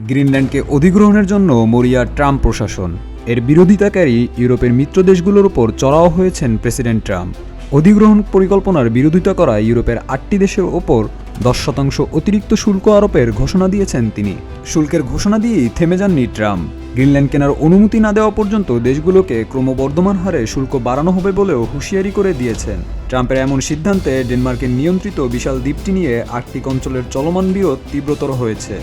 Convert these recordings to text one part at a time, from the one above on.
গ্রিনল্যান্ডকে অধিগ্রহণের জন্য মরিয়া ট্রাম্প প্রশাসন। এর বিরোধিতাকারী ইউরোপের মিত্র দেশগুলোর উপর চড়াও হয়েছেন প্রেসিডেন্ট ট্রাম্প। অধিগ্রহণ পরিকল্পনার বিরোধিতা করা ইউরোপের 8টি দেশের ওপর 10% অতিরিক্ত শুল্ক আরোপের ঘোষণা দিয়েছেন তিনি। শুল্কের ঘোষণা দিয়েই থেমে যাননি ট্রাম্প। গ্রিনল্যান্ড কেনার অনুমতি না দেওয়া পর্যন্ত দেশগুলোকে ক্রমবর্ধমান হারে শুল্ক বাড়ানো হবে বলেও হুঁশিয়ারি করে দিয়েছেন। ট্রাম্পের এমন সিদ্ধান্তে ডেনমার্কের নিয়ন্ত্রিত বিশাল দ্বীপটি নিয়ে আর্কটিক অঞ্চলের চলমান বিরোধ তীব্রতর হয়েছে।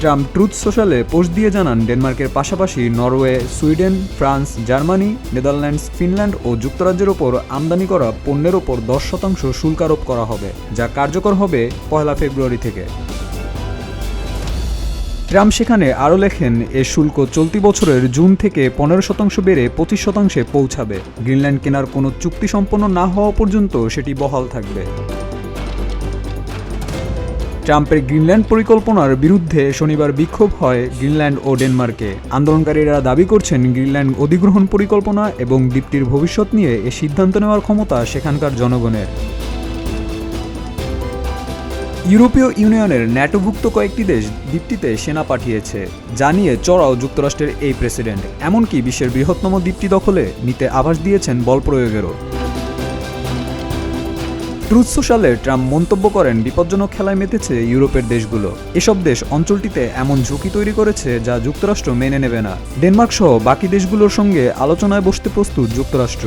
ট্রাম্প ট্রুথ সোশ্যালে পোস্ট দিয়ে জানান, ডেনমার্কের পাশাপাশি Norway, Sweden, France, Germany, Netherlands, Finland ও যুক্তরাজ্যের ওপর আমদানি করা পণ্যের ওপর 10% শুল্ক আরোপ করা হবে, যা কার্যকর হবে 1 ফেব্রুয়ারি থেকে। ট্রাম্প সেখানে আরও লেখেন, এ শুল্ক চলতি বছরের জুন থেকে 15% বেড়ে 25% পৌঁছাবে। গ্রিনল্যান্ড কেনার কোনো চুক্তি সম্পন্ন না হওয়া পর্যন্ত সেটি বহাল থাকবে। ট্রাম্পের গ্রিনল্যান্ড পরিকল্পনার বিরুদ্ধে শনিবার বিক্ষোভ হয় গ্রিনল্যান্ড ও ডেনমার্কে। আন্দোলনকারীরা দাবি করছেন, গ্রিনল্যান্ড অধিগ্রহণ পরিকল্পনা এবং দ্বীপটির ভবিষ্যৎ নিয়ে এ সিদ্ধান্ত নেওয়ার ক্ষমতা সেখানকার জনগণের। ইউরোপীয় ইউনিয়নের ন্যাটোভুক্ত কয়েকটি দেশ দ্বীপটিতে সেনা পাঠিয়েছে, যা নিয়ে চড়াও যুক্তরাষ্ট্রের এই প্রেসিডেন্ট। এমনকি বিশ্বের বৃহত্তম দ্বীপটি দখলে নিতে আভাস দিয়েছেন বল প্রয়োগেরও। ট্রুথ সোশ্যালে ট্রাম্প মন্তব্য করেন, বিপজ্জনক খেলায় মেতেছে ইউরোপের দেশগুলো। এসব দেশ অঞ্চলটিতে এমন ঝুঁকি তৈরি করেছে যা যুক্তরাষ্ট্র মেনে নেবে না। ডেনমার্ক সহ বাকি দেশগুলোর সঙ্গে আলোচনায় বসতে প্রস্তুত যুক্তরাষ্ট্র।